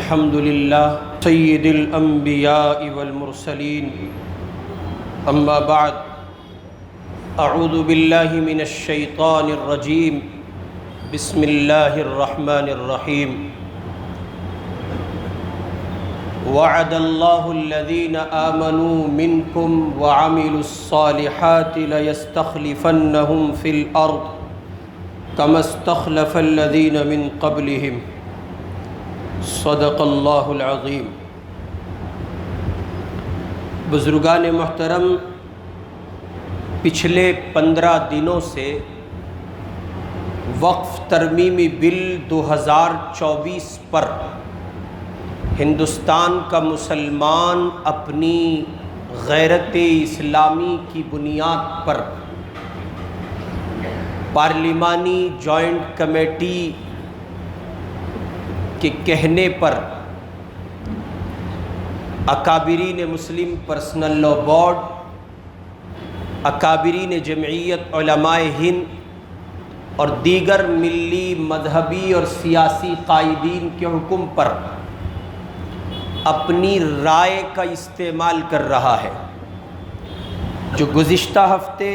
الحمد للہ سید الانبیاء والمرسلین اما بعد اعوذ باللہ من الشیطان الرجیم بسم اللہ الرحمن الرحیم وعد اللہ الذین آمنوا منکم وعملوا الصالحات لیستخلفنہم فی الارض کما استخلف الذین من قبلہم صدق اللہ العظیم۔ بزرگان محترم، پچھلے 15 دنوں سے وقف ترمیمی بل 2024 پر ہندوستان کا مسلمان اپنی غیرت اسلامی کی بنیاد پر پارلیمانی جوائنٹ کمیٹی کے کہنے پر اکابرین مسلم پرسنل لاء بورڈ، اکابرین جمعیت علماء ہند اور دیگر ملی مذہبی اور سیاسی قائدین کے حکم پر اپنی رائے کا استعمال کر رہا ہے، جو گزشتہ ہفتے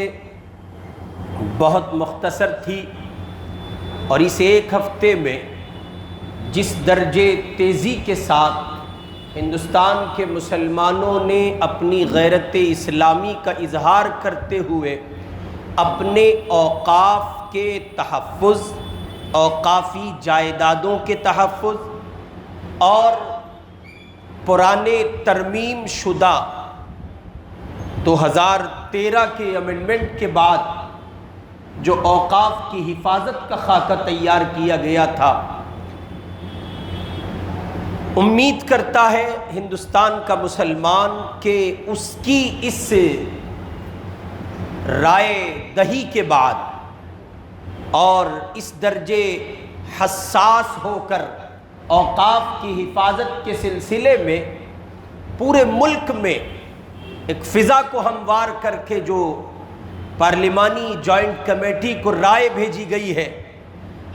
بہت مختصر تھی، اور اس ایک ہفتے میں جس درجے تیزی کے ساتھ ہندوستان کے مسلمانوں نے اپنی غیرت اسلامی کا اظہار کرتے ہوئے اپنے اوقاف کے تحفظ، اوقافی جائیدادوں کے تحفظ اور پرانے ترمیم شدہ 2013 کے امنڈمنٹ کے بعد جو اوقاف کی حفاظت کا خاکہ تیار کیا گیا تھا، امید کرتا ہے ہندوستان کا مسلمان کہ اس کی اس رائے دہی کے بعد اور اس درجے حساس ہو کر اوقاف کی حفاظت کے سلسلے میں پورے ملک میں ایک فضا کو ہموار کر کے جو پارلیمانی جوائنٹ کمیٹی کو رائے بھیجی گئی ہے،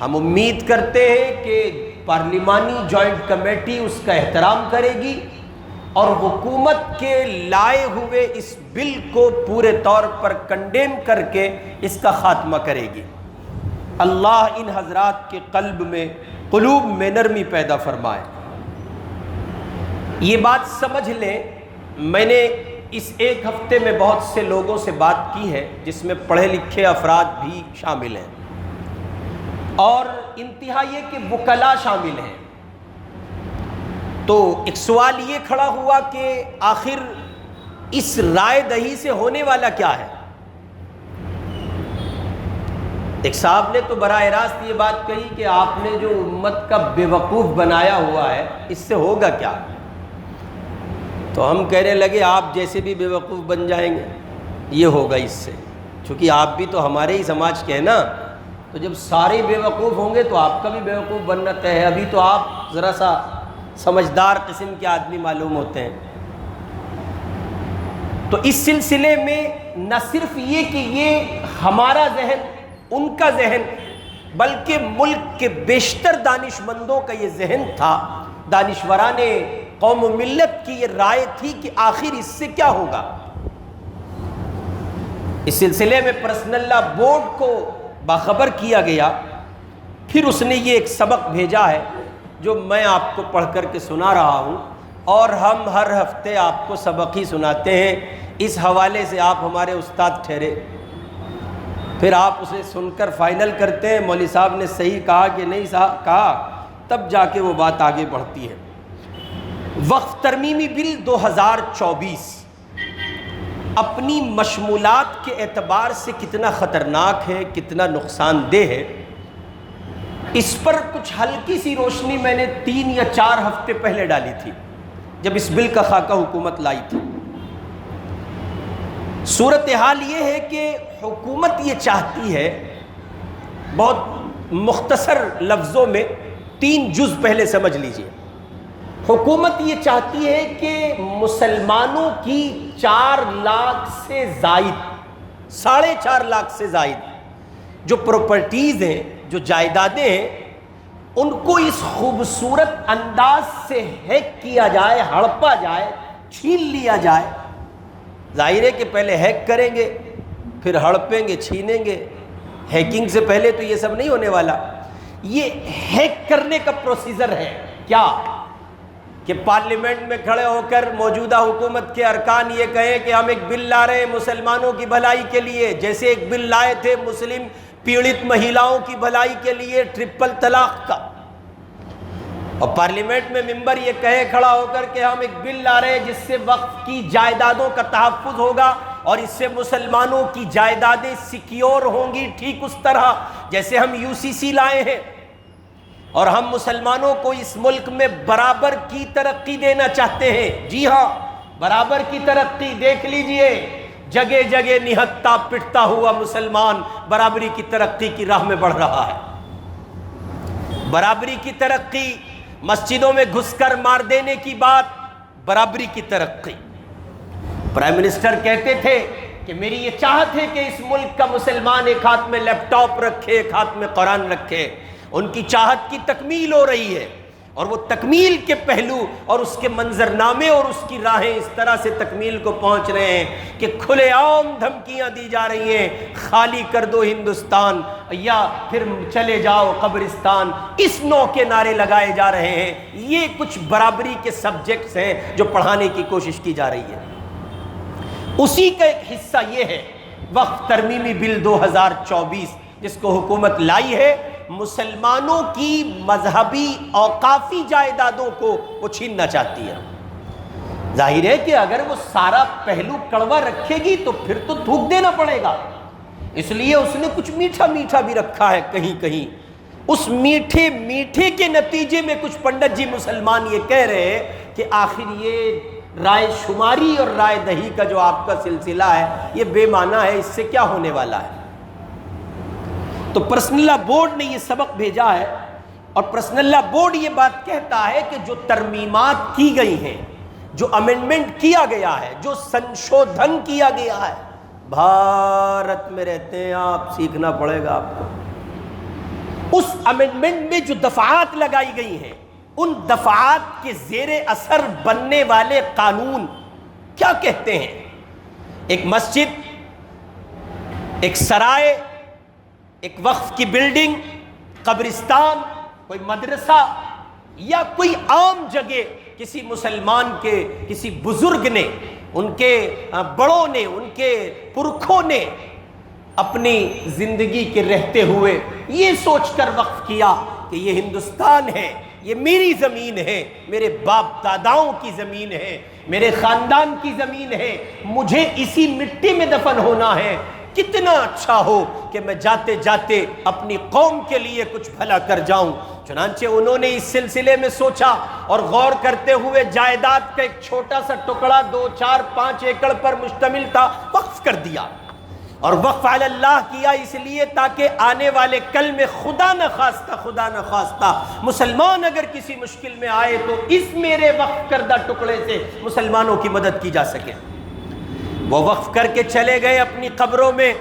ہم امید کرتے ہیں کہ پارلیمانی جوائنٹ کمیٹی اس کا احترام کرے گی اور حکومت کے لائے ہوئے اس بل کو پورے طور پر کنڈیم کر کے اس کا خاتمہ کرے گی۔ اللہ ان حضرات کے قلوب میں نرمی پیدا فرمائے۔ یہ بات سمجھ لیں، میں نے اس ایک ہفتے میں بہت سے لوگوں سے بات کی ہے جس میں پڑھے لکھے افراد بھی شامل ہیں اور انتہا یہ کہ وکلاء شامل ہیں۔ تو ایک سوال یہ کھڑا ہوا کہ آخر اس رائے دہی سے ہونے والا کیا ہے؟ ایک صاحب نے تو براہ راست یہ بات کہی کہ آپ نے جو امت کا بے وقوف بنایا ہوا ہے، اس سے ہوگا کیا؟ تو ہم کہنے لگے آپ جیسے بھی بے وقوف بن جائیں گے، یہ ہوگا اس سے، چونکہ آپ بھی تو ہمارے ہی سماج کے ہیں نا، تو جب سارے بے وقوف ہوں گے تو آپ کا بھی بے وقوف بننا طے ہے۔ ابھی تو آپ ذرا سا سمجھدار قسم کے آدمی معلوم ہوتے ہیں۔ تو اس سلسلے میں نہ صرف یہ کہ یہ ہمارا ذہن، ان کا ذہن، بلکہ ملک کے بیشتر دانش مندوں کا یہ ذہن تھا، دانشوران قوم و ملت کی یہ رائے تھی کہ آخر اس سے کیا ہوگا۔ اس سلسلے میں پرسنل لاء بورڈ کو باخبر کیا گیا، پھر اس نے یہ ایک سبق بھیجا ہے جو میں آپ کو پڑھ کر کے سنا رہا ہوں، اور ہم ہر ہفتے آپ کو سبق ہی سناتے ہیں، اس حوالے سے آپ ہمارے استاد ٹھہرے، پھر آپ اسے سن کر فائنل کرتے ہیں مولوی صاحب نے صحیح کہا کہ نہیں کہا، تب جا کے وہ بات آگے بڑھتی ہے۔ وقف ترمیمی بل 2024 اپنی مشمولات کے اعتبار سے کتنا خطرناک ہے، کتنا نقصان دہ ہے، اس پر کچھ ہلکی سی روشنی میں نے 3 یا 4 ہفتے پہلے ڈالی تھی جب اس بل کا خاکہ حکومت لائی تھی۔ صورتحال یہ ہے کہ حکومت یہ چاہتی ہے، بہت مختصر لفظوں میں 3 جز پہلے سمجھ لیجئے، حکومت یہ چاہتی ہے کہ مسلمانوں کی 4 لاکھ سے زائد، 4.5 لاکھ سے زائد جو پراپرٹیز ہیں، جو جائیدادیں ہیں، ان کو اس خوبصورت انداز سے ہیک کیا جائے، ہڑپا جائے، چھین لیا جائے۔ ظاہر ہے کہ پہلے ہیک کریں گے، پھر ہڑپیں گے، چھینیں گے۔ ہیکنگ سے پہلے تو یہ سب نہیں ہونے والا۔ یہ ہیک کرنے کا پروسیجر ہے کیا کہ پارلیمنٹ میں کھڑے ہو کر موجودہ حکومت کے ارکان یہ کہیں کہ ہم ایک بل لا رہے ہیں مسلمانوں کی بھلائی کے لیے، جیسے ایک بل لائے تھے مسلم پیڑت مہیلاؤں کی بھلائی کے لیے ٹرپل طلاق کا، اور پارلیمنٹ میں ممبر یہ کہے کھڑا ہو کر کہ ہم ایک بل لا رہے ہیں جس سے وقف کی جائیدادوں کا تحفظ ہوگا اور اس سے مسلمانوں کی جائیدادیں سیکیور ہوں گی، ٹھیک اس طرح جیسے ہم UCC لائے ہیں، اور ہم مسلمانوں کو اس ملک میں برابر کی ترقی دینا چاہتے ہیں۔ جی ہاں، برابر کی ترقی دیکھ لیجئے، جگہ جگہ نہتا پٹتا ہوا مسلمان برابری کی ترقی کی راہ میں بڑھ رہا ہے۔ برابری کی ترقی، مسجدوں میں گھس کر مار دینے کی بات، برابری کی ترقی۔ پرائم منسٹر کہتے تھے کہ میری یہ چاہت ہے کہ اس ملک کا مسلمان ایک ہاتھ میں لیپ ٹاپ رکھے، ایک ہاتھ میں قرآن رکھے۔ ان کی چاہت کی تکمیل ہو رہی ہے، اور وہ تکمیل کے پہلو اور اس کے منظرنامے اور اس کی راہیں اس طرح سے تکمیل کو پہنچ رہے ہیں کہ کھلے عام دھمکیاں دی جا رہی ہیں، خالی کر دو ہندوستان یا پھر چلے جاؤ قبرستان، اس نوع کے نعرے لگائے جا رہے ہیں۔ یہ کچھ برابری کے سبجیکٹس ہیں جو پڑھانے کی کوشش کی جا رہی ہے۔ اسی کا ایک حصہ یہ ہے وقف ترمیمی بل 2024 جس کو حکومت لائی ہے، مسلمانوں کی مذہبی اوقافی جائیدادوں کو وہ چھیننا چاہتی ہے۔ ظاہر ہے کہ اگر وہ سارا پہلو کڑوا رکھے گی تو پھر تو تھوک دینا پڑے گا، اس لیے اس نے کچھ میٹھا میٹھا بھی رکھا ہے کہیں کہیں۔ اس میٹھے میٹھے کے نتیجے میں کچھ پنڈت جی مسلمان یہ کہہ رہے ہیں کہ آخر یہ رائے شماری اور رائے دہی کا جو آپ کا سلسلہ ہے یہ بے معنی ہے، اس سے کیا ہونے والا ہے۔ تو پرسنل لا بورڈ نے یہ سبق بھیجا ہے، اور پرسنل لا بورڈ یہ بات کہتا ہے کہ جو ترمیمات کی گئی ہیں، جو امینڈمنٹ کیا گیا ہے، جو سنشودھن کیا گیا ہے، بھارت میں رہتے ہیں آپ، سیکھنا پڑے گا آپ کو۔ اس امینڈمنٹ میں جو دفعات لگائی گئی ہیں، ان دفعات کے زیر اثر بننے والے قانون کیا کہتے ہیں؟ ایک مسجد، ایک سرائے، ایک وقف کی بلڈنگ، قبرستان، کوئی مدرسہ یا کوئی عام جگہ کسی مسلمان کے کسی بزرگ نے، ان کے بڑوں نے، ان کے پرکھوں نے اپنی زندگی کے رہتے ہوئے یہ سوچ کر وقف کیا کہ یہ ہندوستان ہے، یہ میری زمین ہے، میرے باپ داداؤں کی زمین ہے، میرے خاندان کی زمین ہے، مجھے اسی مٹی میں دفن ہونا ہے۔ کتنا اچھا ہو کہ میں جاتے جاتے اپنی قوم کے لیے کچھ بھلا کر جاؤں۔ چنانچہ انہوں نے اس سلسلے میں سوچا اور غور کرتے ہوئے جائیداد کا ایک چھوٹا سا ٹکڑا 2, 4, 5 ایکڑ پر مشتمل تھا وقف کر دیا، اور وقف علی اللہ کیا اس لیے تاکہ آنے والے کل میں خدا نہ خواستہ مسلمان اگر کسی مشکل میں آئے تو اس میرے وقف کردہ ٹکڑے سے مسلمانوں کی مدد کی جا سکے۔ وہ وقف کر کے چلے گئے اپنی قبروں میں،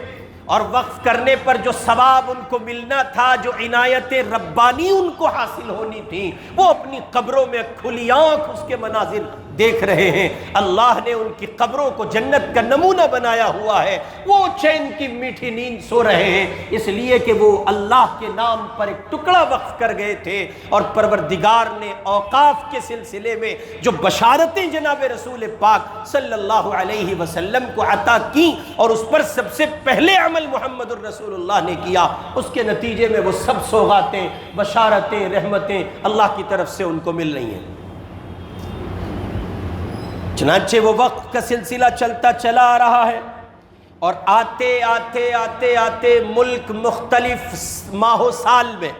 اور وقف کرنے پر جو ثواب ان کو ملنا تھا، جو عنایت ربانی ان کو حاصل ہونی تھی، وہ اپنی قبروں میں کھلی آنکھ اس کے مناظر دیکھ رہے ہیں۔ اللہ نے ان کی قبروں کو جنت کا نمونہ بنایا ہوا ہے، وہ چین کی میٹھی نیند سو رہے ہیں، اس لیے کہ وہ اللہ کے نام پر ایک ٹکڑا وقف کر گئے تھے، اور پروردگار نے اوقاف کے سلسلے میں جو بشارتیں جناب رسول پاک صلی اللہ علیہ وسلم کو عطا کی، اور اس پر سب سے پہلے عمل محمد الرسول اللہ نے کیا، اس کے نتیجے میں وہ سب سوغاتیں، بشارتیں، رحمتیں اللہ کی طرف سے ان کو مل رہی ہیں۔ چنانچہ وہ وقت کا سلسلہ چلتا چلا آ رہا ہے، اور آتے آتے آتے آتے ملک مختلف ماہ و سال میں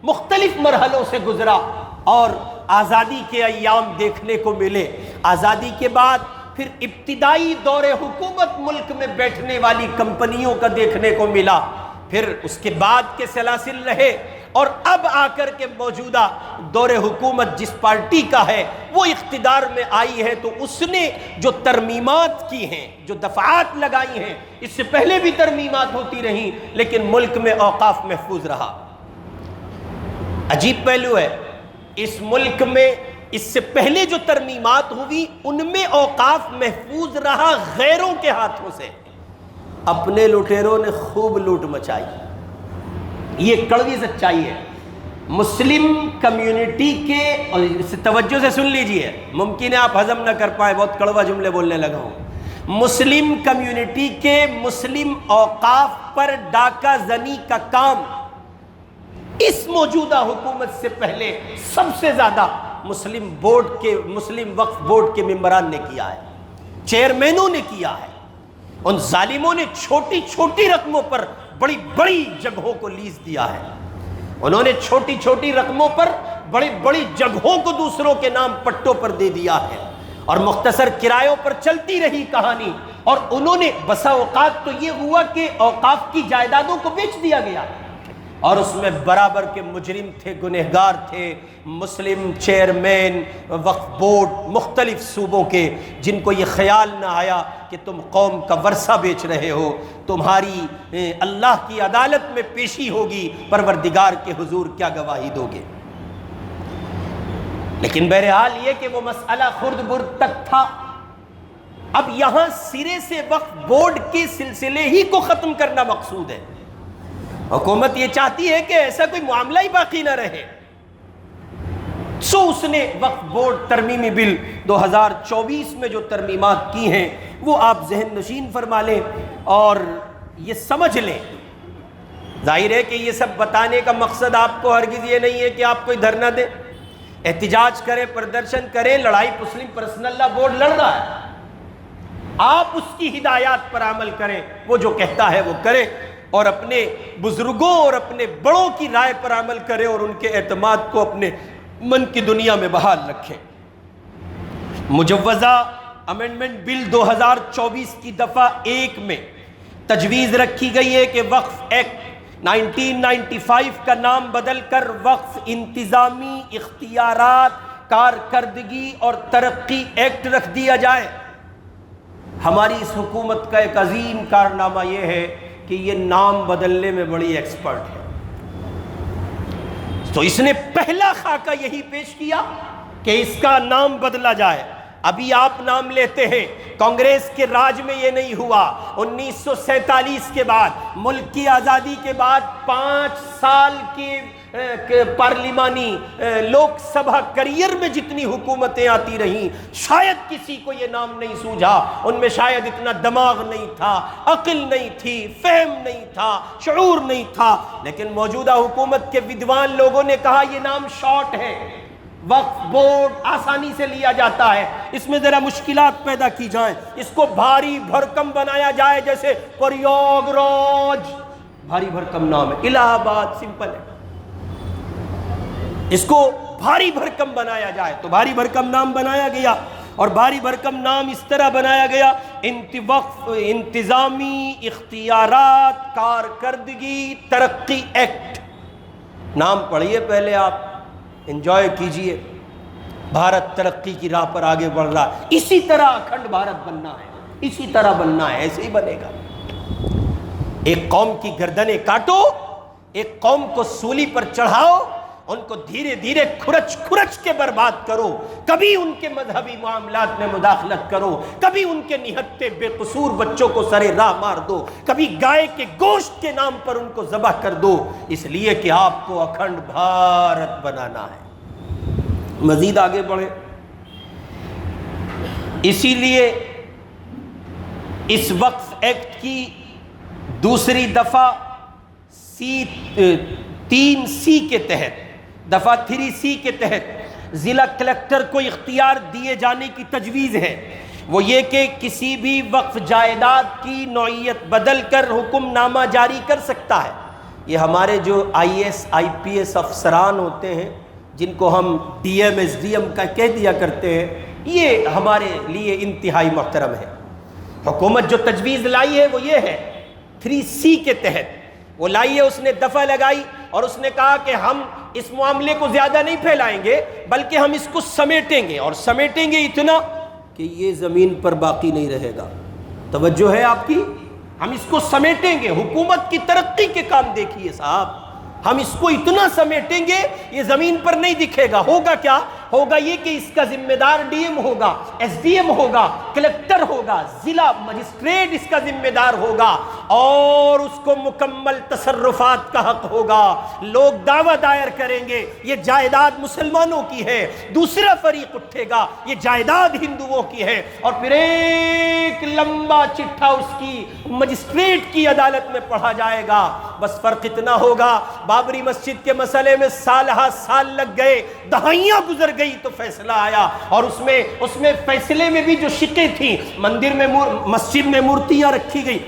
مختلف مرحلوں سے گزرا، اور آزادی کے ایام دیکھنے کو ملے۔ آزادی کے بعد پھر ابتدائی دور حکومت ملک میں بیٹھنے والی کمپنیوں کا دیکھنے کو ملا، پھر اس کے بعد کے سلاسل رہے، اور اب آ کر کے موجودہ دور حکومت جس پارٹی کا ہے وہ اقتدار میں آئی ہے، تو اس نے جو ترمیمات کی ہیں، جو دفعات لگائی ہیں، اس سے پہلے بھی ترمیمات ہوتی رہیں لیکن ملک میں اوقاف محفوظ رہا۔ عجیب پہلو ہے، اس ملک میں اس سے پہلے جو ترمیمات ہوئی ان میں اوقاف محفوظ رہا غیروں کے ہاتھوں سے، اپنے لٹیروں نے خوب لوٹ مچائی. یہ کڑوی سچائی ہے. مسلم کمیونٹی کے، اور توجہ سے سن لیجئے، ممکن ہے آپ ہضم نہ کر پائے، بہت کڑوا جملے بولنے لگا ہوں. مسلم کمیونٹی کے مسلم اوقاف پر ڈاکہ زنی کا کام اس موجودہ حکومت سے پہلے سب سے زیادہ مسلم وقف بورڈ کے ممبران نے کیا ہے، چیئرمینوں نے کیا ہے. ان ظالموں نے چھوٹی چھوٹی رقموں پر بڑی بڑی جگہوں کو لیز دیا ہے. انہوں نے چھوٹی چھوٹی رقموں پر بڑی بڑی جگہوں کو دوسروں کے نام پٹوں پر دے دیا ہے، اور مختصر کرایوں پر چلتی رہی کہانی. اور انہوں نے بسا اوقات تو یہ ہوا کہ اوقاف کی جائیدادوں کو بیچ دیا گیا، اور اس میں برابر کے مجرم تھے، گنہگار تھے مسلم چیئرمین وقف بورڈ مختلف صوبوں کے، جن کو یہ خیال نہ آیا کہ تم قوم کا ورثہ بیچ رہے ہو، تمہاری اللہ کی عدالت میں پیشی ہوگی، پروردگار کے حضور کیا گواہی دو گے. لیکن بہرحال یہ کہ وہ مسئلہ خرد برد تک تھا. اب یہاں سرے سے وقف بورڈ کے سلسلے ہی کو ختم کرنا مقصود ہے. حکومت یہ چاہتی ہے کہ ایسا کوئی معاملہ ہی باقی نہ رہے، سو اس نے وقف بورڈ ترمیمی بل 2024 میں جو ترمیمات کی ہیں وہ آپ ذہن نشین فرما لیں اور یہ سمجھ لیں. ظاہر ہے کہ یہ سب بتانے کا مقصد آپ کو ہرگز یہ نہیں ہے کہ آپ کوئی دھرنا دیں، احتجاج کریں، پردرشن کریں. لڑائی مسلم پرسنل لا بورڈ لڑ رہا ہے، آپ اس کی ہدایات پر عمل کریں، وہ جو کہتا ہے وہ کریں، اور اپنے بزرگوں اور اپنے بڑوں کی رائے پر عمل کریں اور ان کے اعتماد کو اپنے من کی دنیا میں بحال رکھیں. مجوزہ امینڈمنٹ بل 2024 کی دفعہ 1 میں تجویز رکھی گئی ہے کہ وقف ایکٹ 1995 کا نام بدل کر وقف انتظامی اختیارات کارکردگی اور ترقی ایکٹ رکھ دیا جائے. ہماری اس حکومت کا ایک عظیم کارنامہ یہ ہے کہ یہ نام بدلنے میں بڑی ایکسپرٹ ہے. تو اس نے پہلا خاکہ یہی پیش کیا کہ اس کا نام بدلا جائے. ابھی آپ نام لیتے ہیں، کانگریس کے راج میں یہ نہیں ہوا. 1947 کے بعد، ملک کی آزادی کے بعد 5 سال کے پارلیمانی لوک سبھا کریئر میں جتنی حکومتیں آتی رہیں، شاید کسی کو یہ نام نہیں سوجھا. ان میں شاید اتنا دماغ نہیں تھا، عقل نہیں تھی، فہم نہیں تھا، شعور نہیں تھا. لیکن موجودہ حکومت کے ودوان لوگوں نے کہا یہ نام شارٹ ہے، وقف بورڈ آسانی سے لیا جاتا ہے، اس میں ذرا مشکلات پیدا کی جائیں، اس کو بھاری بھرکم بنایا جائے، جیسے پریاگ راج بھاری بھرکم نام ہے، الہ آباد سمپل ہے، اس کو بھاری بھرکم بنایا جائے. تو بھاری بھرکم نام بنایا گیا، اور بھاری بھرکم نام اس طرح بنایا گیا، وقف انتظامی اختیارات کارکردگی ترقی ایکٹ. نام پڑھیے پہلے، آپ انجوائے کیجئے. بھارت ترقی کی راہ پر آگے بڑھ رہا ہے. اسی طرح اکھنڈ بھارت بننا ہے، اسی طرح بننا ہے، ایسے ہی بنے گا. ایک قوم کی گردنیں کاٹو، ایک قوم کو سولی پر چڑھاؤ، ان کو دھیرے دھیرے کھرچ کھرچ کے برباد کرو. کبھی ان کے مذہبی معاملات میں مداخلت کرو، کبھی ان کے نہتے بے قصور بچوں کو سرے راہ مار دو، کبھی گائے کے گوشت کے نام پر ان کو ذبح کر دو، اس لیے کہ آپ کو اکھنڈ بھارت بنانا ہے. مزید آگے بڑھے. اسی لیے اس وقف ایکٹ کی دوسری دفعہ 3C کے تحت، دفعہ 3C کے تحت ضلع کلکٹر کو اختیار دیے جانے کی تجویز ہے. وہ یہ کہ کسی بھی وقف جائیداد کی نوعیت بدل کر حکم نامہ جاری کر سکتا ہے. یہ ہمارے جو IAS IPS افسران ہوتے ہیں، جن کو ہم DM SDM کا کہہ دیا کرتے ہیں، یہ ہمارے لیے انتہائی محترم ہے. حکومت جو تجویز لائی ہے وہ یہ ہے، 3C کے تحت وہ لائی ہے. اس نے دفعہ لگائی اور اس نے کہا کہ ہم اس معاملے کو زیادہ نہیں پھیلائیں گے، بلکہ ہم اس کو سمیٹیں گے، اور سمیٹیں گے اتنا کہ یہ زمین پر باقی نہیں رہے گا. توجہ ہے آپ کی؟ ہم اس کو سمیٹیں گے. حکومت کی ترقی کے کام دیکھیے صاحب، ہم اس کو اتنا سمیٹیں گے یہ زمین پر نہیں دکھے گا. ہوگا کیا؟ ہوگا یہ کہ اس کا ذمہ دار ڈی ایم ہوگا، ایس ڈی ایم ہوگا، کلیکٹر ہوگا، ضلع مجسٹریٹ اس کا ذمہ دار ہوگا، اور اس کو مکمل تصرفات کا حق ہوگا. لوگ دعویٰ دائر کریں گے یہ جائیداد مسلمانوں کی ہے، دوسرا فریق اٹھے گا یہ جائیداد ہندوؤں کی ہے، اور پھر ایک لمبا چٹھا اس کی مجسٹریٹ کی عدالت میں پڑھا جائے گا. بس فرق اتنا ہوگا، بابری مسجد کے مسئلے میں سالہ سال لگ گئے، دہائیاں گزر گئی تو فیصلہ آیا، اور اس میں فیصلے میں بھی جو شقیں تھیں، مندر میں مسجد میں مورتیاں رکھی گئی.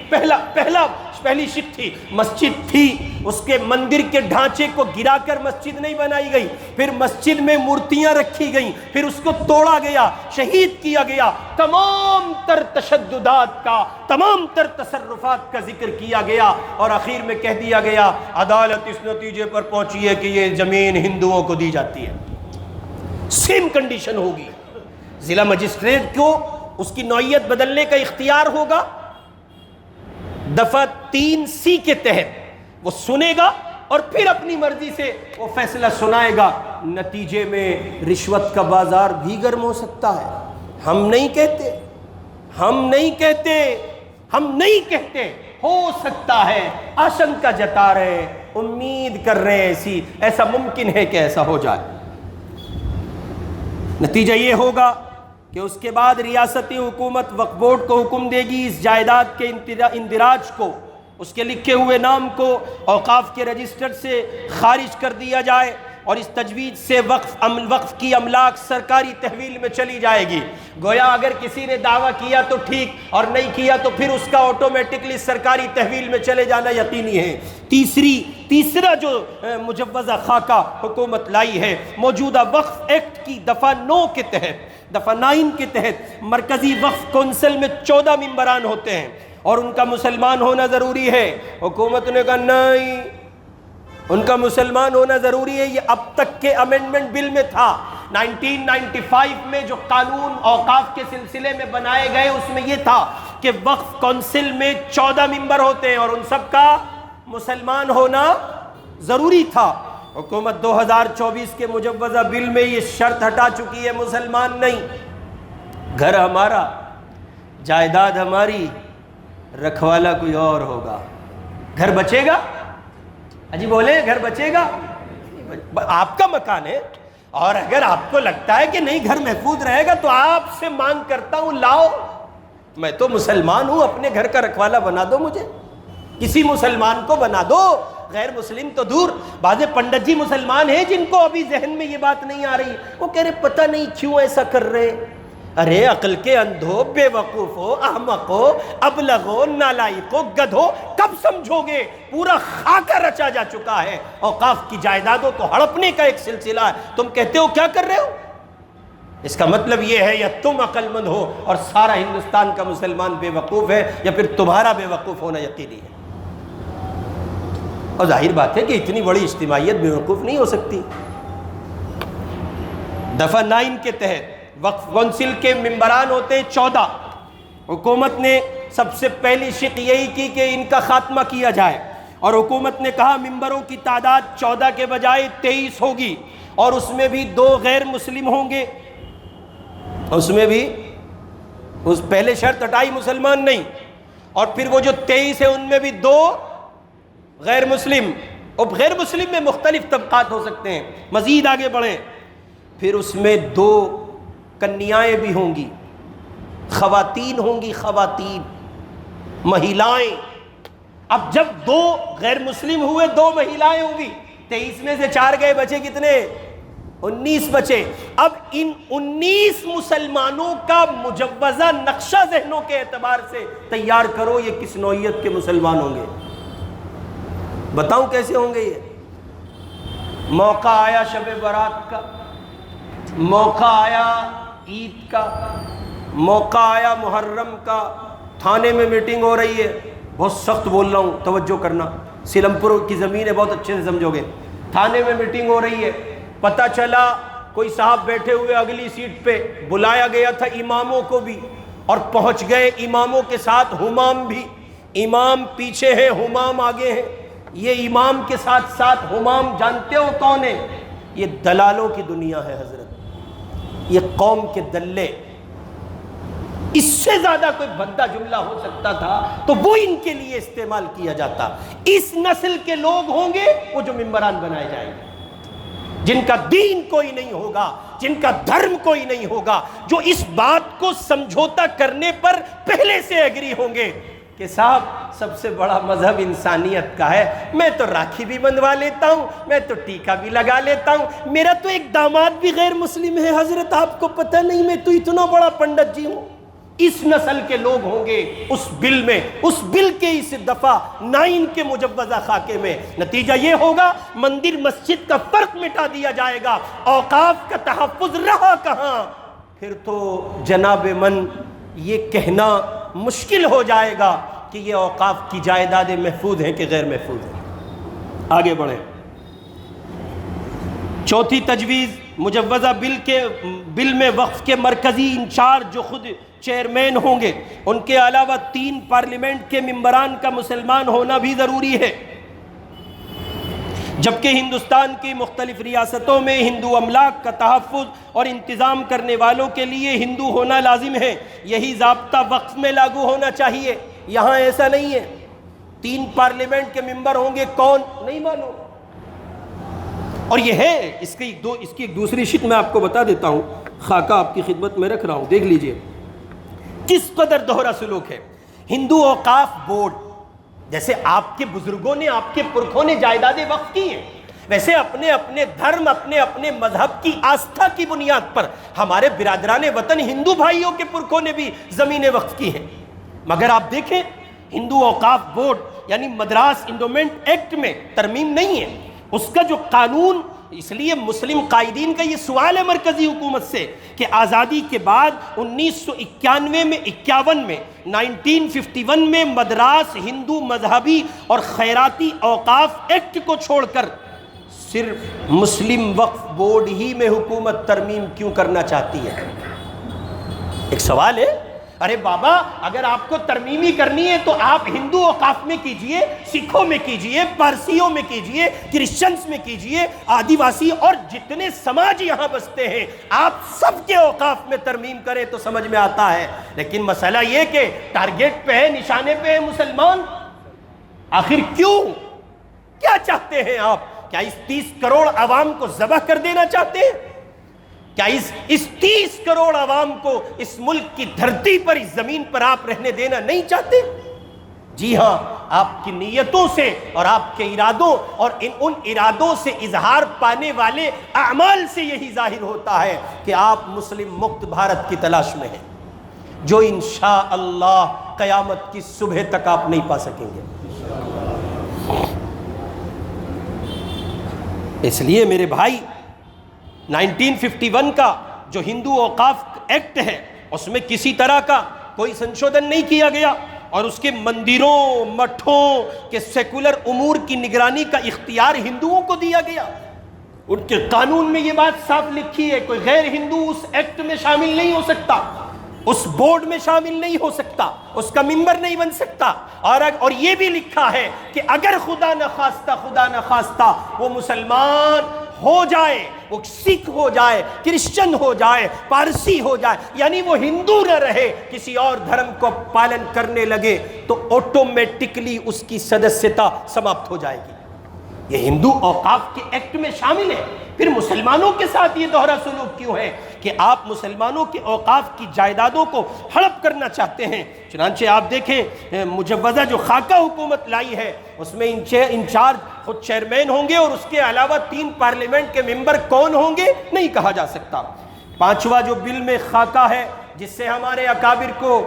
پہلی شق تھی مسجد تھی، اس کے مندر کے ڈھانچے کو گرا کر مسجد نہیں بنائی گئی، پھر مسجد میں مورتیاں رکھی گئیں، پھر اس کو توڑا گیا، شہید کیا گیا، تمام تر تشددات کا، تمام تر تصرفات کا ذکر کیا گیا، اور آخر میں کہہ دیا گیا عدالت اس نتیجے پر پہنچی ہے کہ یہ زمین ہندوؤں کو دی جاتی ہے. سیم کنڈیشن ہوگی. ضلع مجسٹریٹ کو اس کی نوعیت بدلنے کا اختیار ہوگا. دفعہ 3C کے تحت وہ سنے گا اور پھر اپنی مرضی سے وہ فیصلہ سنائے گا. نتیجے میں رشوت کا بازار بھی گرم ہو سکتا ہے. ہم نہیں کہتے ہو سکتا ہے، آشنکا جتا رہے ہیں، امید کر رہے ہیں، ایسا ممکن ہے کہ ایسا ہو جائے. نتیجہ یہ ہوگا کہ اس کے بعد ریاستی حکومت وقف بورڈ کو حکم دے گی اس جائیداد کے اندراج کو، اس کے لکھے ہوئے نام کو اوقاف کے رجسٹر سے خارج کر دیا جائے، اور اس تجویز سے وقف کی املاک سرکاری تحویل میں چلی جائے گی. گویا اگر کسی نے دعویٰ کیا تو ٹھیک، اور نہیں کیا تو پھر اس کا آٹومیٹکلی سرکاری تحویل میں چلے جانا یقینی ہے. تیسرا جو مجوزہ خاکہ حکومت لائی ہے، موجودہ وقف ایکٹ کی دفعہ 9 کے تحت مرکزی وقف کونسل میں 14 ممبران ہوتے ہیں اور ان کا مسلمان ہونا ضروری ہے. حکومت نے کہا نہیں، ان کا مسلمان ہونا ضروری ہے. یہ اب تک کے امینڈمنٹ بل میں تھا. 1995 میں جو قانون اوقاف کے سلسلے میں بنائے گئے اس میں یہ تھا کہ وقف کونسل میں 14 ممبر ہوتے ہیں اور ان سب کا مسلمان ہونا ضروری تھا. حکومت 2024 کے مجوزہ بل میں یہ شرط ہٹا چکی ہے، مسلمان نہیں. گھر ہمارا، جائیداد ہماری، رکھوالا کوئی اور ہوگا. گھر بچے گا؟ اجی بولے گھر بچے گا؟ آپ کا مکان ہے، اور اگر آپ کو لگتا ہے کہ نہیں گھر محفوظ رہے گا تو آپ سے مانگ کرتا ہوں، لاؤ، میں تو مسلمان ہوں، اپنے گھر کا رکھوالا بنا دو، مجھے کسی مسلمان کو بنا دو. غیر مسلم تو دور، بعض پنڈت جی مسلمان ہیں جن کو ابھی ذہن میں یہ بات نہیں آ رہی، وہ کہہ رہے پتہ نہیں کیوں ایسا کر رہے. ارے عقل کے اندھو، بے وقوف ہو، احمق ہو، ابلغ ہو، نالائق ہو، گدھ ہو، کب سمجھو گے؟ پورا خاکہ رچا جا چکا ہے. اوقاف کی جائیدادوں کو ہڑپنے کا ایک سلسلہ ہے. تم کہتے ہو کیا کر رہے ہو؟ اس کا مطلب یہ ہے یا تم عقل مند ہو اور سارا ہندوستان کا مسلمان بے وقوف ہے، یا پھر تمہارا بے وقوف ہونا یقینی ہے. اور ظاہر بات ہے کہ اتنی بڑی اجتماعیت بے وقوف نہیں ہو سکتی. دفعہ 9 کے تحت وقف کونسل کے ممبران ہوتے ہیں 14. حکومت نے سب سے پہلی شق یہی کی کہ ان کا خاتمہ کیا جائے، اور حکومت نے کہا ممبروں کی تعداد 14 کے بجائے 23 ہوگی، اور اس میں بھی 2 غیر مسلم ہوں گے. اس میں بھی اس پہلے شرط ہٹائی مسلمان نہیں، اور پھر وہ جو 23 ہیں ان میں بھی 2 غیر مسلم. اور غیر مسلم میں مختلف طبقات ہو سکتے ہیں. مزید آگے بڑھیں، پھر اس میں 2 کنیائیں بھی ہوں گی، خواتین ہوں گی، خواتین، مہیلائیں. اب جب 2 غیر مسلم ہوئے، 2 مہیلائیں ہوں گی، 23 میں سے 4 گئے، بچے کتنے؟ 19 بچے. اب ان 19 مسلمانوں کا مجوزہ نقشہ ذہنوں کے اعتبار سے تیار کرو، یہ کس نوعیت کے مسلمان ہوں گے؟ بتاؤں کیسے ہوں گے یہ؟ موقع آیا شب برات کا، موقع آیا عید کا، موقع آیا محرم کا، تھانے میں میٹنگ ہو رہی ہے. بہت سخت بول رہا ہوں، توجہ کرنا، سیلم پور کی زمین ہے، بہت اچھے سے سمجھو گے. تھانے میں میٹنگ ہو رہی ہے، پتہ چلا کوئی صاحب بیٹھے ہوئے اگلی سیٹ پہ، بلایا گیا تھا اماموں کو بھی، اور پہنچ گئے اماموں کے ساتھ حمام بھی. امام پیچھے ہیں، حمام آگے ہیں. یہ امام کے ساتھ ساتھ ہمام جانتے ہو کون ہے؟ یہ دلالوں کی دنیا ہے حضرت، یہ قوم کے دلے. اس سے زیادہ کوئی بھدا جملہ ہو سکتا تھا تو وہ ان کے لیے استعمال کیا جاتا. اس نسل کے لوگ ہوں گے وہ جو ممبران بنائے جائیں گے، جن کا دین کوئی نہیں ہوگا، جن کا دھرم کوئی نہیں ہوگا، جو اس بات کو سمجھوتا کرنے پر پہلے سے ایگری ہوں گے کہ صاحب سب سے بڑا مذہب انسانیت کا ہے، میں تو راکھی بھی بندھوا لیتا ہوں، میں تو ٹیکا بھی لگا لیتا ہوں، میرا تو ایک داماد بھی غیر مسلم ہے حضرت، آپ کو پتہ نہیں میں تو اتنا بڑا پنڈت جی ہوں. اس نسل کے لوگ ہوں گے اس بل میں، اس بل کے اس دفعہ 9 کے مجوزہ خاکے میں. نتیجہ یہ ہوگا مندر مسجد کا فرق مٹا دیا جائے گا، اوقاف کا تحفظ رہا کہاں. پھر تو جناب من یہ کہنا مشکل ہو جائے گا کہ یہ اوقاف کی جائیدادیں محفوظ ہیں کہ غیر محفوظ ہیں. آگے بڑھیں. چوتھی تجویز، مجوزہ بل میں وقف کے مرکزی انچارج جو خود چیئرمین ہوں گے، ان کے علاوہ 3 پارلیمنٹ کے ممبران کا مسلمان ہونا بھی ضروری ہے. جبکہ ہندوستان کی مختلف ریاستوں میں ہندو املاک کا تحفظ اور انتظام کرنے والوں کے لیے ہندو ہونا لازم ہے. یہی ضابطہ وقف میں لاگو ہونا چاہیے. یہاں ایسا نہیں ہے. 3 پارلیمنٹ کے ممبر ہوں گے، کون نہیں معلوم. اور یہ ہے اس کی ایک دوسری شکل میں آپ کو بتا دیتا ہوں، خاکہ آپ کی خدمت میں رکھ رہا ہوں، دیکھ لیجئے کس قدر دوہرا سلوک ہے. ہندو اوقاف بورڈ، جیسے آپ کے بزرگوں نے، آپ کے پرکھوں نے جائیدادیں وقف کی ہیں، ویسے اپنے اپنے دھرم، اپنے اپنے مذہب کی آستھا کی بنیاد پر ہمارے برادران وطن ہندو بھائیوں کے پرکھوں نے بھی زمینیں وقف کی ہیں. مگر آپ دیکھیں ہندو اوقاف بورڈ یعنی مدراس انڈومنٹ ایکٹ میں ترمیم نہیں ہے. اس کا جو قانون، اس لیے مسلم قائدین کا یہ سوال ہے مرکزی حکومت سے کہ آزادی کے بعد 1991 میں 51 میں 1951 میں مدراس ہندو مذہبی اور خیراتی اوقاف ایکٹ کو چھوڑ کر صرف مسلم وقف بورڈ ہی میں حکومت ترمیم کیوں کرنا چاہتی ہے؟ ایک سوال ہے. ارے بابا اگر آپ کو ترمیمی کرنی ہے تو آپ ہندو اوقاف میں کیجئے، سکھوں میں کیجئے، پارسیوں میں کیجئے، کرسچنز میں کیجئے، آدیواسی اور جتنے سماج یہاں بستے ہیں آپ سب کے اوقاف میں ترمیم کریں تو سمجھ میں آتا ہے. لیکن مسئلہ یہ کہ ٹارگیٹ پہ ہے، نشانے پہ ہے مسلمان. آخر کیوں؟ کیا چاہتے ہیں آپ؟ کیا اس 30 کروڑ عوام کو ذبح کر دینا چاہتے ہیں؟ کیا اس 30 کروڑ عوام کو اس ملک کی دھرتی پر، اس زمین پر آپ رہنے دینا نہیں چاہتے؟ جی ہاں، آپ کی نیتوں سے اور آپ کے ارادوں اور ان ارادوں سے اظہار پانے والے اعمال سے یہی ظاہر ہوتا ہے کہ آپ مسلم مکت بھارت کی تلاش میں ہیں، جو انشاءاللہ قیامت کی صبح تک آپ نہیں پا سکیں گے. اس لیے میرے بھائی 1951 کا جو ہندو اوقاف ایکٹ ہے اس میں کسی طرح کا کوئی سنشودھن نہیں کیا گیا، اور اس کے مندروں، مٹھوں کے سیکولر امور کی نگرانی کا اختیار ہندوؤں کو دیا گیا. ان کے قانون میں یہ بات صاف لکھی ہے، کوئی غیر ہندو اس ایکٹ میں شامل نہیں ہو سکتا، اس بورڈ میں شامل نہیں ہو سکتا، اس کا ممبر نہیں بن سکتا. اور یہ بھی لکھا ہے کہ اگر خدا نہ خواستہ وہ مسلمان ہو جائے، وہ سکھ ہو جائے، کرسچن ہو جائے، پارسی ہو جائے، یعنی وہ ہندو نہ رہے، کسی اور دھرم کو پالن کرنے لگے تو آٹومیٹکلی اس کی سدسیتا سماپت ہو جائے گی. یہ ہندو اوقاف کے ایکٹ میں شامل ہے. پھر مسلمانوں کے ساتھ یہ دوہرا سلوک کیوں ہے کہ آپ مسلمانوں کے اوقاف کی جائیدادوں کو ہڑپ کرنا چاہتے ہیں؟ چنانچہ آپ دیکھیں مجوزہ جو خاکہ حکومت لائی ہے اس میں انچارج خود چیئرمین ہوں گے، اور اس کے علاوہ 3 پارلیمنٹ کے ممبر کون ہوں گے نہیں کہا جا سکتا. 5واں جو بل میں خاکہ ہے جس سے ہمارے اکابر کو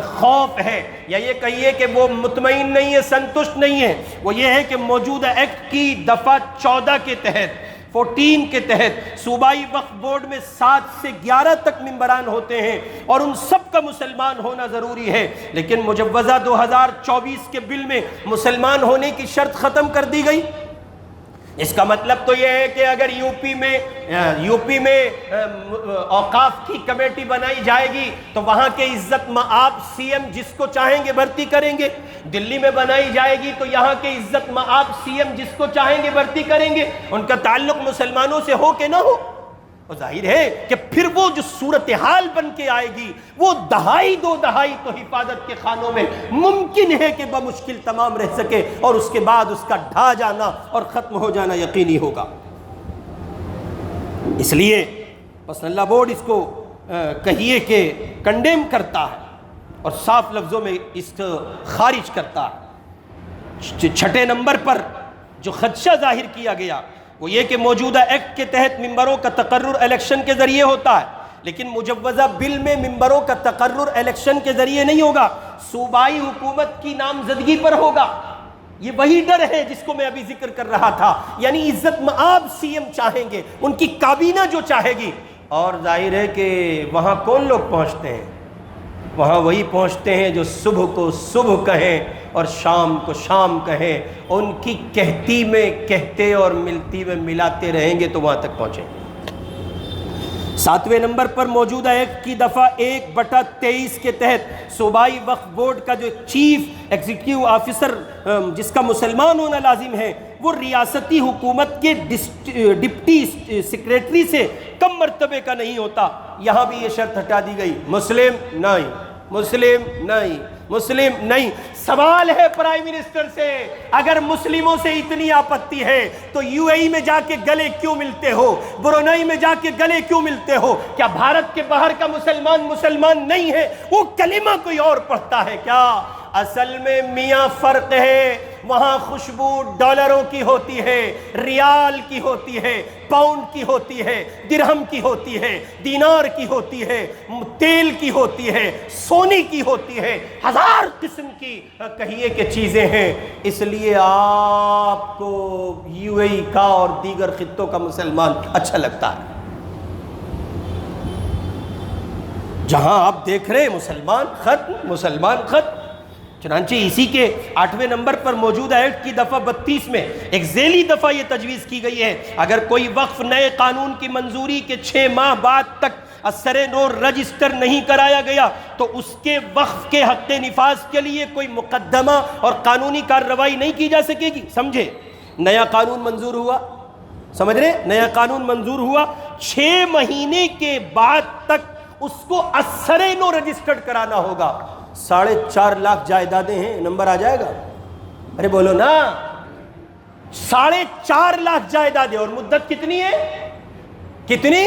خوف ہے، یا یہ کہیے کہ وہ مطمئن نہیں ہے، سنتشٹ نہیں ہے، وہ یہ ہے کہ موجودہ ایکٹ کی دفعہ 14 کے تحت 14 کے تحت صوبائی وقف بورڈ میں 7 سے 11 تک ممبران ہوتے ہیں اور ان سب کا مسلمان ہونا ضروری ہے. لیکن مجوزہ 2024 کے بل میں مسلمان ہونے کی شرط ختم کر دی گئی. اس کا مطلب تو یہ ہے کہ اگر یو پی میں اوقاف کی کمیٹی بنائی جائے گی تو وہاں کے عزت مآب سی ایم جس کو چاہیں گے بھرتی کریں گے، دلی میں بنائی جائے گی تو یہاں کے عزت مآب سی ایم جس کو چاہیں گے بھرتی کریں گے، ان کا تعلق مسلمانوں سے ہو کہ نہ ہو۔ اور ظاہر ہے کہ پھر وہ جو صورتحال بن کے آئے گی وہ دہائی دو دہائی تو حفاظت کے خانوں میں ممکن ہے کہ بمشکل تمام رہ سکے، اور اس کے بعد اس کا ڈھا جانا اور ختم ہو جانا یقینی ہوگا۔ اس لیے پرسنل لا بورڈ اس کو کہیے کہ کنڈیم کرتا ہے اور صاف لفظوں میں اس کو خارج کرتا ہے۔ چھٹے نمبر پر جو خدشہ ظاہر کیا گیا وہ یہ کہ موجودہ ایکٹ کے تحت ممبروں کا تقرر الیکشن کے ذریعے ہوتا ہے، لیکن مجوزہ بل میں ممبروں کا تقرر الیکشن کے ذریعے نہیں ہوگا، صوبائی حکومت کی نامزدگی پر ہوگا۔ یہ وہی ڈر ہے جس کو میں ابھی ذکر کر رہا تھا، یعنی عزت مآب سی ایم چاہیں گے، ان کی کابینہ جو چاہے گی، اور ظاہر ہے کہ وہاں کون لوگ پہنچتے ہیں؟ وہاں وہی پہنچتے ہیں جو صبح کو صبح کہیں اور شام کو شام کہیں، ان کی کہتی میں کہتے اور ملتی میں ملاتے رہیں گے تو وہاں تک پہنچیں گے۔ 7ویں نمبر پر موجودہ ایکٹ کی دفعہ 1/23 کے تحت صوبائی وقف بورڈ کا جو چیف ایگزیکٹو آفیسر جس کا مسلمان ہونا لازم ہے وہ ریاستی حکومت کے ڈپٹی سیکریٹری سے کم مرتبے کا نہیں ہوتا۔ یہاں بھی یہ شرط ہٹا دی گئی، مسلم نہیں، مسلم نہیں، مسلم نہیں۔ سوال ہے پرائم منسٹر سے، اگر مسلموں سے اتنی آپتی ہے تو یو اے ای میں جا کے گلے کیوں ملتے ہو؟ برونائی میں جا کے گلے کیوں ملتے ہو؟ کیا بھارت کے باہر کا مسلمان نہیں ہے؟ وہ کلمہ کوئی اور پڑھتا ہے کیا؟ اصل میں میاں فرق ہے، وہاں خوشبو ڈالروں کی ہوتی ہے، ریال کی ہوتی ہے، پاؤنڈ کی ہوتی ہے، درہم کی ہوتی ہے، دینار کی ہوتی ہے، تیل کی ہوتی ہے، سونے کی ہوتی ہے، ہزار قسم کی کہیے کہ چیزیں ہیں۔ اس لیے آپ کو یو اے ای کا اور دیگر خطوں کا مسلمان اچھا لگتا ہے، جہاں آپ دیکھ رہے ہیں مسلمان ختم۔ چنانچہ اسی کے 8ویں نمبر پر موجودہ ایکٹ کی دفعہ 32 میں ایک ذیلی دفعہ یہ تجویز کی گئی ہے، اگر کوئی وقف نئے قانون کی منظوری کے 6 ماہ بعد تک اثر نو رجسٹر نہیں کرایا گیا تو اس کے وقف کے حق نفاذ کے لیے کوئی مقدمہ اور قانونی کارروائی نہیں کی جا سکے گی۔ سمجھے؟ نیا قانون منظور ہوا، سمجھ رہے؟ نیا قانون منظور ہوا، 6 مہینے کے بعد تک اس کو اثر نو رجسٹرڈ کرانا ہوگا۔ 4.5 لاکھ جائیدادیں ہیں، نمبر آ جائے گا؟ ارے بولو نا، 4.5 لاکھ جائیدادیں، اور مدت کتنی ہے؟ کتنی؟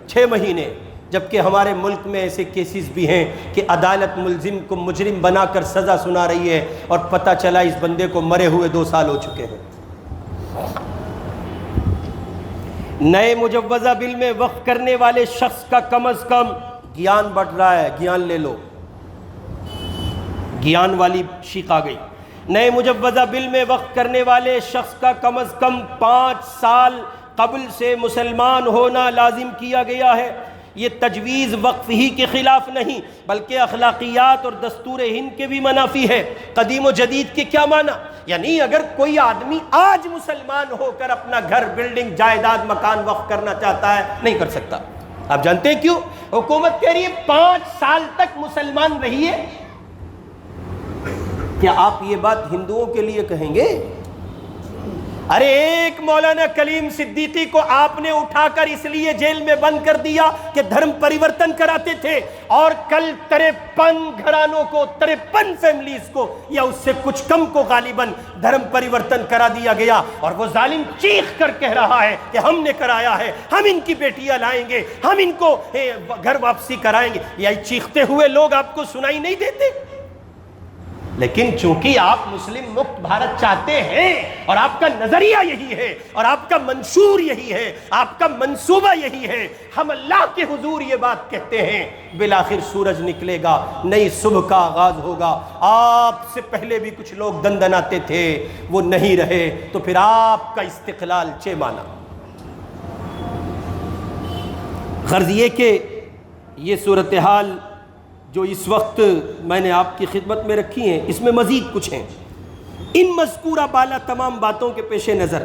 6 مہینے۔ جبکہ ہمارے ملک میں ایسے کیسز بھی ہیں کہ عدالت ملزم کو مجرم بنا کر سزا سنا رہی ہے اور پتہ چلا اس بندے کو مرے ہوئے 2 سال ہو چکے ہیں۔ نئے مجوزہ بل میں وقف کرنے والے شخص کا کم از کم گیان بڑھ رہا ہے، گیان لے لو، گیان والی شیخ آ گئی۔ نئے مجوزہ بل میں وقف کرنے والے شخص کا کم از کم 5 سال قبل سے مسلمان ہونا لازم کیا گیا ہے۔ یہ تجویز وقف ہی کے خلاف نہیں بلکہ اخلاقیات اور دستور ہند کے بھی منافی ہے۔ قدیم و جدید کے کیا معنی؟ یعنی اگر کوئی آدمی آج مسلمان ہو کر اپنا گھر، بلڈنگ، جائیداد، مکان وقف کرنا چاہتا ہے، نہیں کر سکتا۔ آپ جانتے ہیں کیوں؟ حکومت کہہ رہی ہے 5 سال تک مسلمان رہیے۔ کیا آپ یہ بات ہندوؤں کے لیے کہیں گے؟ ارے ایک مولانا کلیم صدیقی کو آپ نے اٹھا کر اس لیے جیل میں بند کر دیا کہ دھرم پریورتن کراتے تھے، اور کل 53 گھرانوں کو، 53 فیملیز کو یا اس سے کچھ کم کو غالباً دھرم پریورتن کرا دیا گیا، اور وہ ظالم چیخ کر کہہ رہا ہے کہ ہم نے کرایا ہے، ہم ان کی بیٹیاں لائیں گے، ہم ان کو گھر واپسی کرائیں گے۔ یہ چیختے ہوئے لوگ آپ کو سنائی نہیں دیتے؟ لیکن چونکہ آپ مسلم مکت بھارت چاہتے ہیں اور آپ کا نظریہ یہی ہے اور آپ کا منشور یہی ہے، آپ کا منصوبہ یہی ہے، ہم اللہ کے حضور یہ بات کہتے ہیں، بالآخر سورج نکلے گا، نئی صبح کا آغاز ہوگا۔ آپ سے پہلے بھی کچھ لوگ دندناتے تھے، وہ نہیں رہے، تو پھر آپ کا استقلال چے مانا۔ غرض یہ کہ یہ صورتحال جو اس وقت میں نے آپ کی خدمت میں رکھی ہیں، اس میں مزید کچھ ہیں۔ ان مذکورہ بالا تمام باتوں کے پیش نظر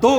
2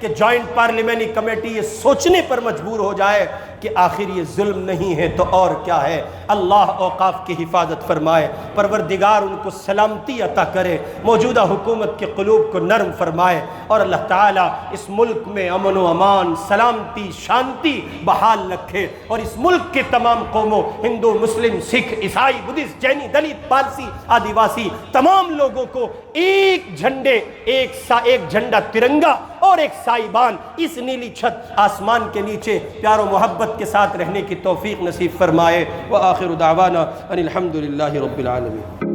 کہ جوائنٹ پارلیمانی کمیٹی یہ سوچنے پر مجبور ہو جائے کہ آخر یہ ظلم نہیں ہے تو اور کیا ہے۔ اللہ اوقاف کی حفاظت فرمائے، پروردگار ان کو سلامتی عطا کرے، موجودہ حکومت کے قلوب کو نرم فرمائے، اور اللہ تعالیٰ اس ملک میں امن و امان، سلامتی، شانتی بحال رکھے، اور اس ملک کے تمام قوموں، ہندو، مسلم، سکھ، عیسائی، بدھسٹ، جینی، دلت، پارسی، آدیواسی، تمام لوگوں کو ایک جھنڈے، ایک جھنڈا ترنگا اور ایک سائبان، اس نیلی چھت آسمان کے نیچے پیار و محبت کے ساتھ رہنے کی توفیق نصیب فرمائے۔ وآخر دعوانا ان الحمد للہ رب العالمین۔